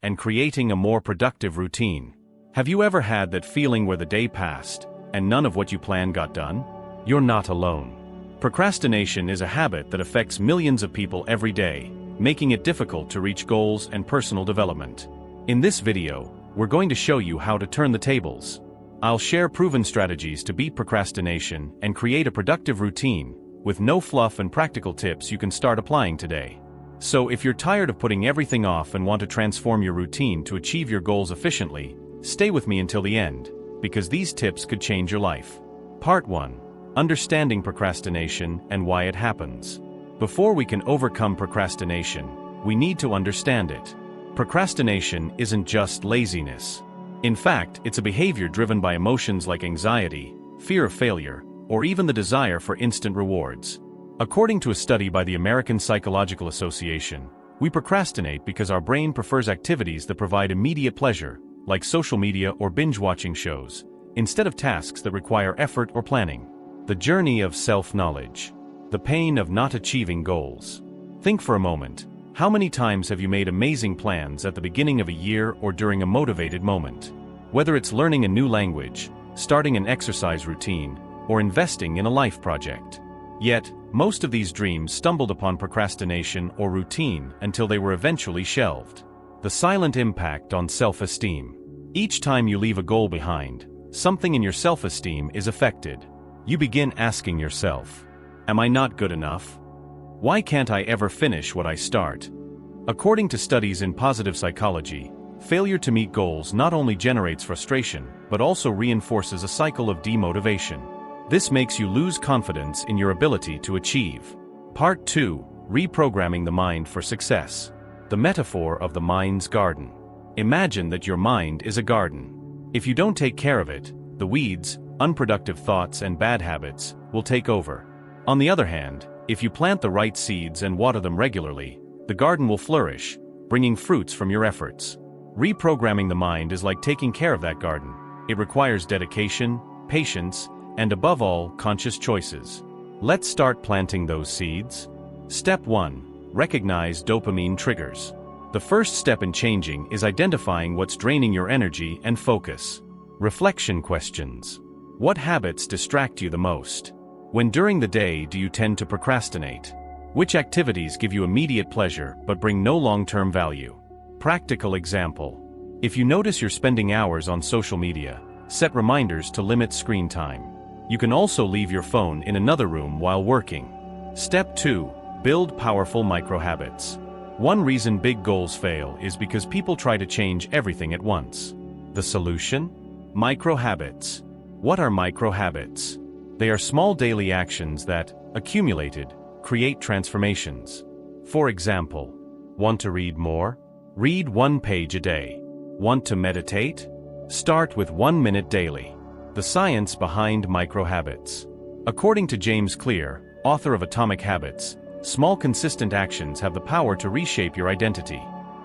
and creating a more productive routine. Have you ever had that feeling where the day passed, and none of what you planned got done? You're not alone. Procrastination is a habit that affects millions of people every day, making it difficult to reach goals and personal development. In this video, we're going to show you how to turn the tables. I'll share proven strategies to beat procrastination and create a productive routine, with no fluff and practical tips you can start applying today. So if you're tired of putting everything off and want to transform your routine to achieve your goals efficiently, stay with me until the end, because these tips could change your life. Part 1. Understanding procrastination and why it happens. Before we can overcome procrastination, we need to understand it. Procrastination isn't just laziness. In fact, it's a behavior driven by emotions like anxiety, fear of failure, or even the desire for instant rewards. According to a study by the American Psychological Association, we procrastinate because our brain prefers activities that provide immediate pleasure, like social media or binge-watching shows, instead of tasks that require effort or planning. The journey of self-knowledge. The pain of not achieving goals. Think for a moment, how many times have you made amazing plans at the beginning of a year or during a motivated moment? Whether it's learning a new language, starting an exercise routine, or investing in a life project. Yet, most of these dreams stumbled upon procrastination or routine until they were eventually shelved. The silent impact on self-esteem. Each time you leave a goal behind, something in your self-esteem is affected. You begin asking yourself, am I not good enough? Why can't I ever finish what I start? According to studies in positive psychology, failure to meet goals not only generates frustration, but also reinforces a cycle of demotivation. This makes you lose confidence in your ability to achieve. Part 2. Reprogramming the mind for success. The metaphor of the mind's garden. Imagine that your mind is a garden. If you don't take care of it, the weeds, unproductive thoughts and bad habits will take over. On the other hand, if you plant the right seeds and water them regularly, the garden will flourish, bringing fruits from your efforts. Reprogramming the mind is like taking care of that garden. It requires dedication, patience, and above all, conscious choices. Let's start planting those seeds. Step 1. Recognize dopamine triggers. The first step in changing is identifying what's draining your energy and focus. Reflection questions. What habits distract you the most? When during the day do you tend to procrastinate? Which activities give you immediate pleasure but bring no long-term value? Practical example. If you notice you're spending hours on social media, set reminders to limit screen time. You can also leave your phone in another room while working. Step 2. Build powerful micro-habits. One reason big goals fail is because people try to change everything at once. The solution? Micro-habits. What are micro-habits? They are small daily actions that, accumulated, create transformations. For example, want to read more? Read 1 page a day. Want to meditate? Start with 1 minute daily. The science behind micro-habits. According to James Clear, author of Atomic Habits, small consistent actions have the power to reshape your identity.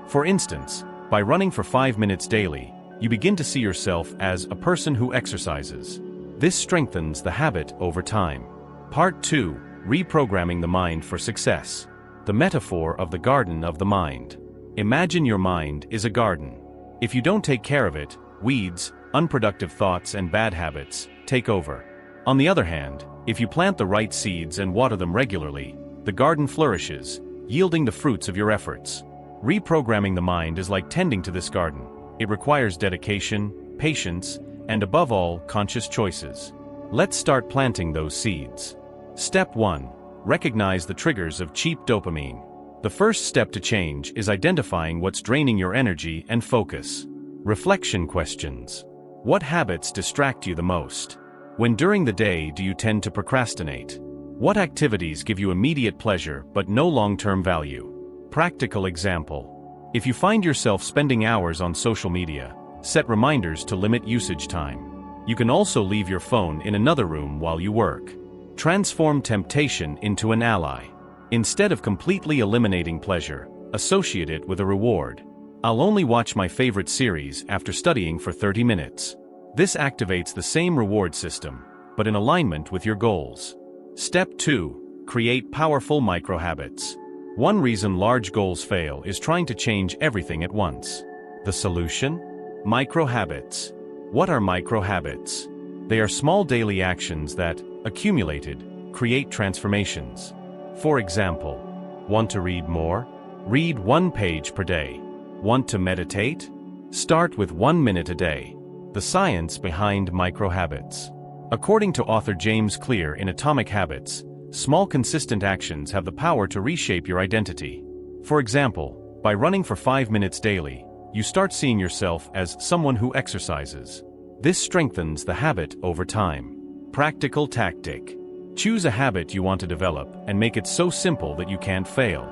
For instance, by running for 5 minutes daily, you begin to see yourself as a person who exercises. This strengthens the habit over time. Part 2. Reprogramming the mind for success. The metaphor of the garden of the mind. Imagine your mind is a garden. If you don't take care of it, weeds, unproductive thoughts and bad habits take over. On the other hand, if you plant the right seeds and water them regularly, the garden flourishes, yielding the fruits of your efforts. Reprogramming the mind is like tending to this garden. It requires dedication, patience, and above all, conscious choices. Let's start planting those seeds. Step 1. Recognize the triggers of cheap dopamine. The first step to change is identifying what's draining your energy and focus. Reflection questions. What habits distract you the most? When during the day do you tend to procrastinate? What activities give you immediate pleasure but no long-term value? Practical example. If you find yourself spending hours on social media, set reminders to limit usage time. You can also leave your phone in another room while you work. Transform temptation into an ally. Instead of completely eliminating pleasure, associate it with a reward. I'll only watch my favorite series after studying for 30 minutes. This activates the same reward system, but in alignment with your goals. Step 2. Create powerful micro-habits. One reason large goals fail is trying to change everything at once. The solution? Micro-habits. What are micro-habits? They are small daily actions that, accumulated, create transformations. For example, want to read more? Read 1 page per day. Want to meditate? Start with 1 minute a day. The science behind micro-habits. According to author James Clear in Atomic Habits, small consistent actions have the power to reshape your identity. For example, by running for 5 minutes daily, you start seeing yourself as someone who exercises. This strengthens the habit over time. Practical tactic. Choose a habit you want to develop and make it so simple that you can't fail.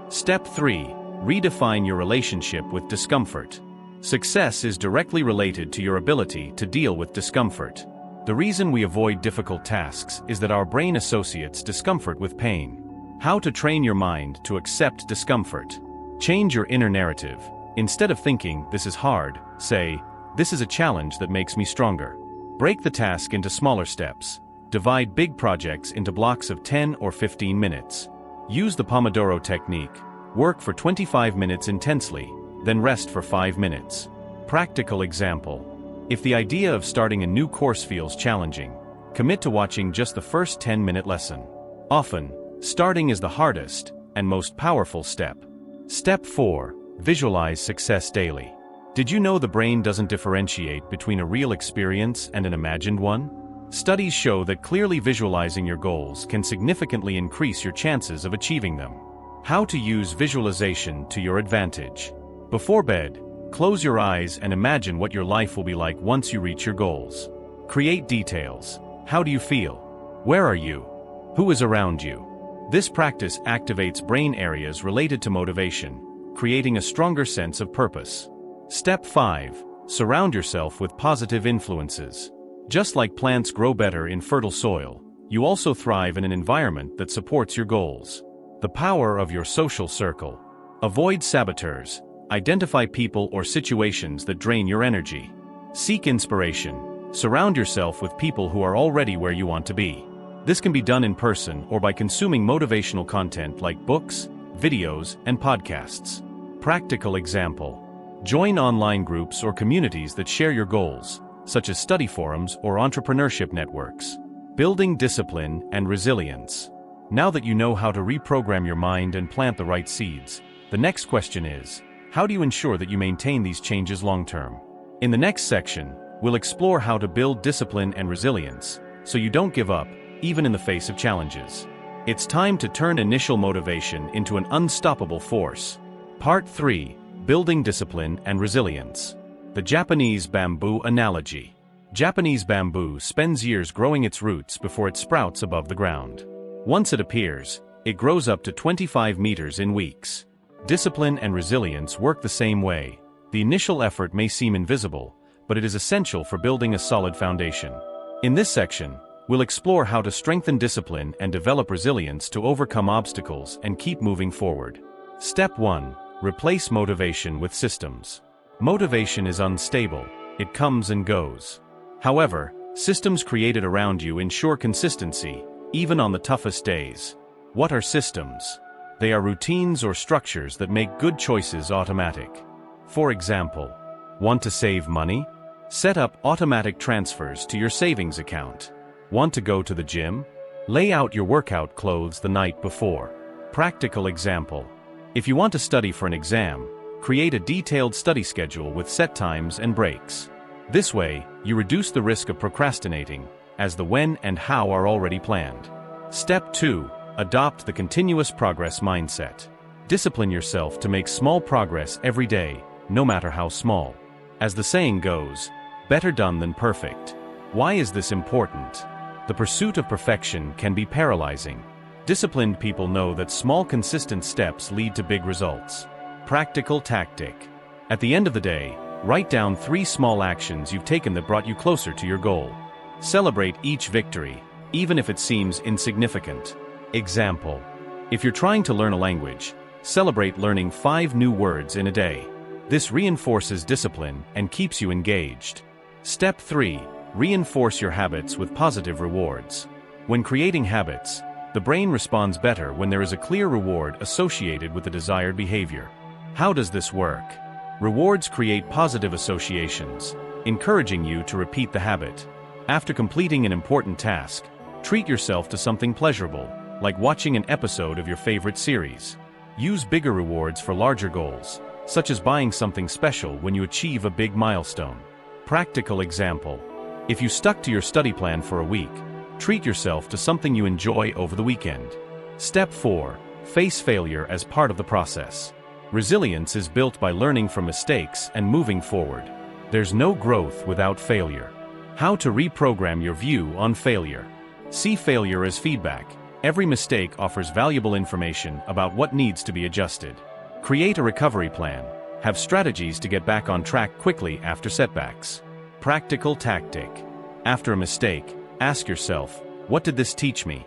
Step 3. Redefine your relationship with discomfort. Success is directly related to your ability to deal with discomfort. The reason we avoid difficult tasks is that our brain associates discomfort with pain. How to train your mind to accept discomfort. Change your inner narrative. Instead of thinking, "This is hard," say, "This is a challenge that makes me stronger." Break the task into smaller steps. Divide big projects into blocks of 10 or 15 minutes. Use the Pomodoro technique. Work for 25 minutes intensely, then rest for 5 minutes. Practical example. If the idea of starting a new course feels challenging, commit to watching just the first 10-minute lesson. Often, starting is the hardest and most powerful step. Step 4. Visualize success daily. Did you know the brain doesn't differentiate between a real experience and an imagined one? Studies show that clearly visualizing your goals can significantly increase your chances of achieving them. How to use visualization to your advantage. Before bed, close your eyes and imagine what your life will be like once you reach your goals. Create details. How do you feel? Where are you? Who is around you? This practice activates brain areas related to motivation, creating a stronger sense of purpose. Step 5. Surround yourself with positive influences. Just like plants grow better in fertile soil, you also thrive in an environment that supports your goals. The power of your social circle. Avoid saboteurs. Identify people or situations that drain your energy. Seek inspiration. Surround yourself with people who are already where you want to be. This can be done in person or by consuming motivational content like books, videos, and podcasts. Practical example. Join online groups or communities that share your goals, such as study forums or entrepreneurship networks. Building discipline and resilience. Now that you know how to reprogram your mind and plant the right seeds, the next question is, how do you ensure that you maintain these changes long-term? In the next section, we'll explore how to build discipline and resilience, so you don't give up, even in the face of challenges. It's time to turn initial motivation into an unstoppable force. Part 3. Building discipline and resilience. The Japanese bamboo analogy. Japanese bamboo spends years growing its roots before it sprouts above the ground. Once it appears, it grows up to 25 meters in weeks. Discipline and resilience work the same way. The initial effort may seem invisible, but it is essential for building a solid foundation. In this section, we'll explore how to strengthen discipline and develop resilience to overcome obstacles and keep moving forward. Step 1. Replace motivation with systems. Motivation is unstable. It comes and goes. However, systems created around you ensure consistency, even on the toughest days. What are systems? They are routines or structures that make good choices automatic. For example, want to save money? Set up automatic transfers to your savings account. Want to go to the gym? Lay out your workout clothes the night before. Practical example. If you want to study for an exam, create a detailed study schedule with set times and breaks. This way, you reduce the risk of procrastinating, as the when and how are already planned. Step 2. Adopt the continuous progress mindset. Discipline yourself to make small progress every day, no matter how small. As the saying goes, better done than perfect. Why is this important? The pursuit of perfection can be paralyzing. Disciplined people know that small consistent steps lead to big results. Practical tactic. At the end of the day, write down 3 small actions you've taken that brought you closer to your goal. Celebrate each victory, even if it seems insignificant. Example. If you're trying to learn a language, celebrate learning 5 new words in a day. This reinforces discipline and keeps you engaged. Step 3. Reinforce your habits with positive rewards. When creating habits, the brain responds better when there is a clear reward associated with the desired behavior. How does this work? Rewards create positive associations, encouraging you to repeat the habit. After completing an important task, treat yourself to something pleasurable, like watching an episode of your favorite series. Use bigger rewards for larger goals, such as buying something special when you achieve a big milestone. Practical example. If you stuck to your study plan for a week, treat yourself to something you enjoy over the weekend. Step 4. Face failure as part of the process. Resilience is built by learning from mistakes and moving forward. There's no growth without failure. How to reprogram your view on failure. See failure as feedback. Every mistake offers valuable information about what needs to be adjusted. Create a recovery plan. Have strategies to get back on track quickly after setbacks. Practical tactic. After a mistake, ask yourself, what did this teach me?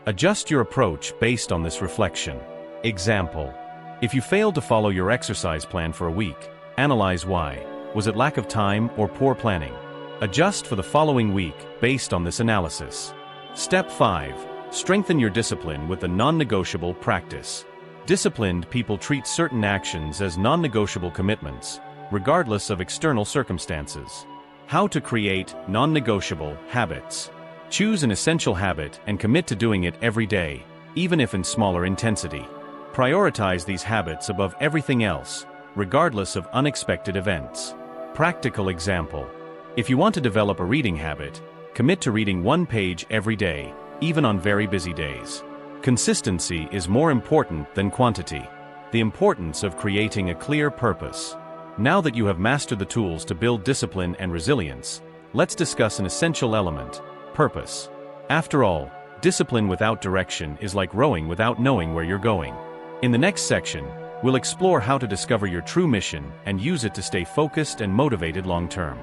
Adjust your approach based on this reflection. Example. If you failed to follow your exercise plan for a week, analyze why. Was it lack of time or poor planning? Adjust for the following week based on this analysis. Step 5. Strengthen your discipline with a non-negotiable practice. Disciplined people treat certain actions as non-negotiable commitments, regardless of external circumstances. How to create non-negotiable habits. Choose an essential habit and commit to doing it every day, even if in smaller intensity. Prioritize these habits above everything else, regardless of unexpected events. Practical example. If you want to develop a reading habit, commit to reading 1 page every day, even on very busy days. Consistency is more important than quantity. The importance of creating a clear purpose. Now that you have mastered the tools to build discipline and resilience, let's discuss an essential element: purpose. After all, discipline without direction is like rowing without knowing where you're going. In the next section, we'll explore how to discover your true mission and use it to stay focused and motivated long-term.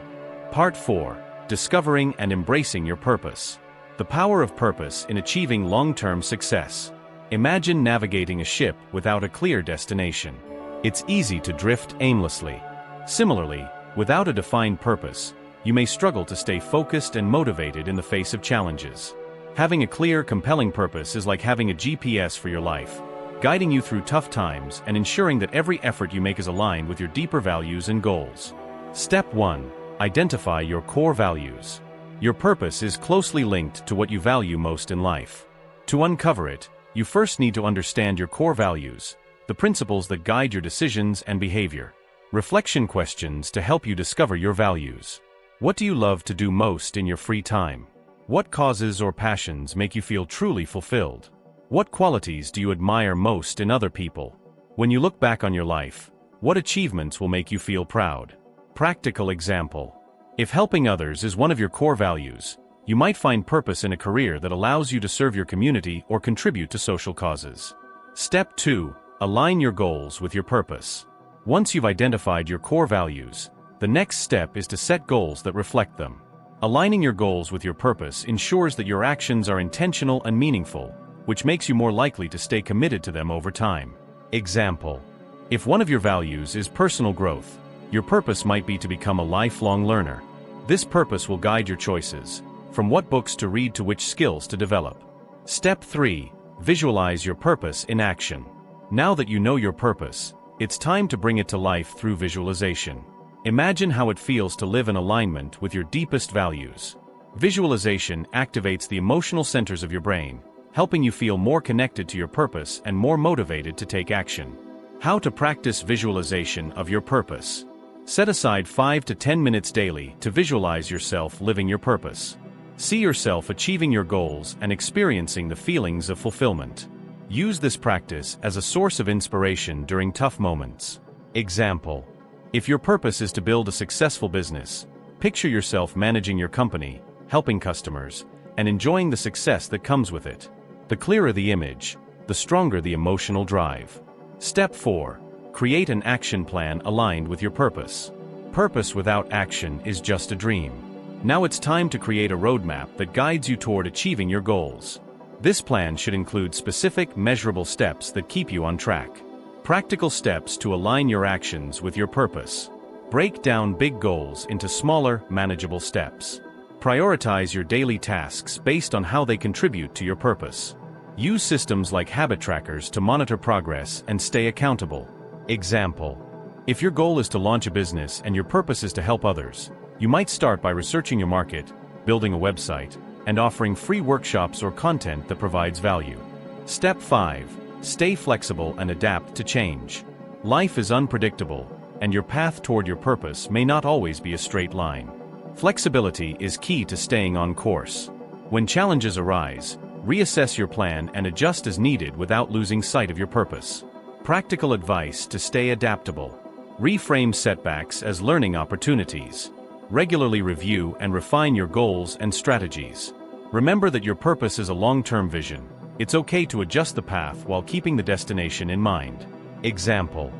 Part 4. Discovering and embracing your purpose. The power of purpose in achieving long-term success. Imagine navigating a ship without a clear destination. It's easy to drift aimlessly. Similarly, without a defined purpose, you may struggle to stay focused and motivated in the face of challenges. Having a clear, compelling purpose is like having a GPS for your life, guiding you through tough times and ensuring that every effort you make is aligned with your deeper values and goals. Step 1. Identify your core values. Your purpose is closely linked to what you value most in life. To uncover it, you first need to understand your core values, the principles that guide your decisions and behavior. Reflection questions to help you discover your values. What do you love to do most in your free time? What causes or passions make you feel truly fulfilled? What qualities do you admire most in other people? When you look back on your life, what achievements will make you feel proud? Practical example. If helping others is one of your core values, you might find purpose in a career that allows you to serve your community or contribute to social causes. Step 2. Align your goals with your purpose. Once you've identified your core values, the next step is to set goals that reflect them. Aligning your goals with your purpose ensures that your actions are intentional and meaningful, which makes you more likely to stay committed to them over time. Example. If one of your values is personal growth, your purpose might be to become a lifelong learner. This purpose will guide your choices, from what books to read to which skills to develop. Step 3. Visualize your purpose in action. Now that you know your purpose, it's time to bring it to life through visualization. Imagine how it feels to live in alignment with your deepest values. Visualization activates the emotional centers of your brain, helping you feel more connected to your purpose and more motivated to take action. How to practice visualization of your purpose. Set aside 5 to 10 minutes daily to visualize yourself living your purpose. See yourself achieving your goals and experiencing the feelings of fulfillment. Use this practice as a source of inspiration during tough moments. Example. If your purpose is to build a successful business, picture yourself managing your company, helping customers, and enjoying the success that comes with it. The clearer the image, the stronger the emotional drive. Step 4. Create an action plan aligned with your purpose. Purpose without action is just a dream. Now it's time to create a roadmap that guides you toward achieving your goals. This plan should include specific, measurable steps that keep you on track. Practical steps to align your actions with your purpose. Break down big goals into smaller, manageable steps. Prioritize your daily tasks based on how they contribute to your purpose. Use systems like habit trackers to monitor progress and stay accountable. Example. If your goal is to launch a business and your purpose is to help others, you might start by researching your market, building a website, and offering free workshops or content that provides value. Step 5. Stay flexible and adapt to change. Life is unpredictable, and your path toward your purpose may not always be a straight line. Flexibility is key to staying on course. When challenges arise, reassess your plan and adjust as needed without losing sight of your purpose. Practical advice to stay adaptable. Reframe setbacks as learning opportunities. Regularly review and refine your goals and strategies. Remember that your purpose is a long-term vision. It's okay to adjust the path while keeping the destination in mind. Example: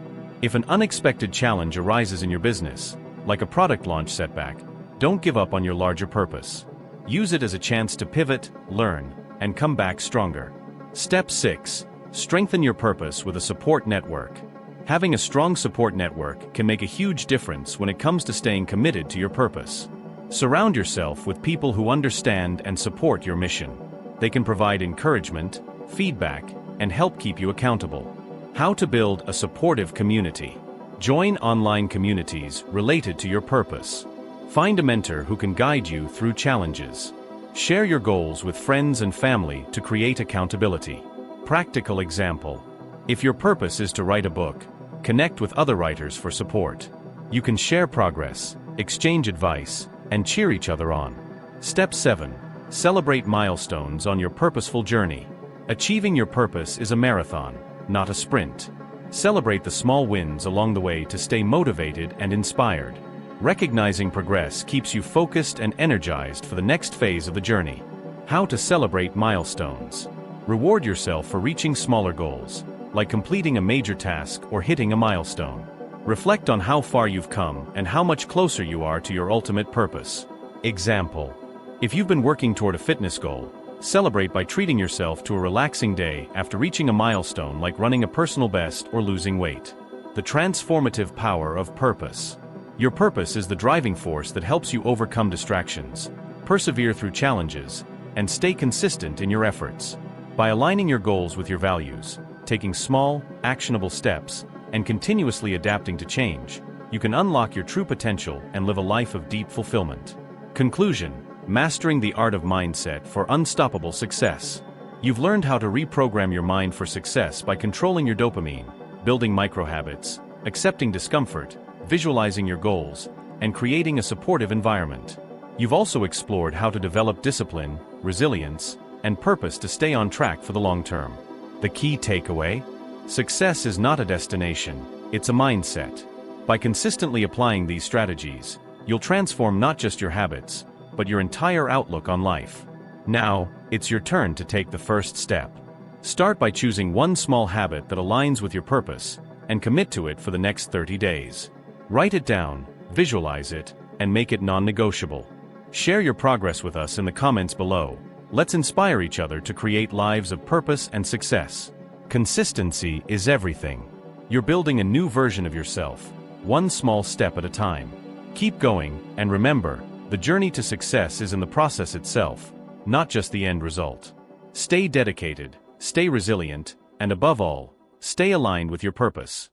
if an unexpected challenge arises in your business, like a product launch setback, don't give up on your larger purpose. Use it as a chance to pivot, learn, and come back stronger. Step 6. Strengthen your purpose with a support network. Having a strong support network can make a huge difference when it comes to staying committed to your purpose. Surround yourself with people who understand and support your mission. They can provide encouragement, feedback, and help keep you accountable. How to build a supportive community. Join online communities related to your purpose. Find a mentor who can guide you through challenges. Share your goals with friends and family to create accountability. Practical example: if your purpose is to write a book, connect with other writers for support. You can share progress, exchange advice, and cheer each other on. Step 7. Celebrate milestones on your purposeful journey. Achieving your purpose is a marathon, not a sprint. Celebrate the small wins along the way to stay motivated and inspired. Recognizing progress keeps you focused and energized for the next phase of the journey. How to celebrate milestones. Reward yourself for reaching smaller goals, like completing a major task or hitting a milestone. Reflect on how far you've come and how much closer you are to your ultimate purpose. Example: if you've been working toward a fitness goal, celebrate by treating yourself to a relaxing day after reaching a milestone like running a personal best or losing weight. The transformative power of purpose. Your purpose is the driving force that helps you overcome distractions, persevere through challenges, and stay consistent in your efforts. By aligning your goals with your values, taking small, actionable steps, and continuously adapting to change, you can unlock your true potential and live a life of deep fulfillment. Conclusion: mastering the art of mindset for unstoppable success. You've learned how to reprogram your mind for success by controlling your dopamine, building microhabits, accepting discomfort, visualizing your goals, and creating a supportive environment. You've also explored how to develop discipline, resilience, and purpose to stay on track for the long term. The key takeaway? Success is not a destination, it's a mindset. By consistently applying these strategies, you'll transform not just your habits, but your entire outlook on life. Now, it's your turn to take the first step. Start by choosing one small habit that aligns with your purpose, and commit to it for the next 30 days. Write it down, visualize it, and make it non-negotiable. Share your progress with us in the comments below. Let's inspire each other to create lives of purpose and success. Consistency is everything. You're building a new version of yourself, one small step at a time. Keep going, and remember, the journey to success is in the process itself, not just the end result. Stay dedicated, stay resilient, and above all, stay aligned with your purpose.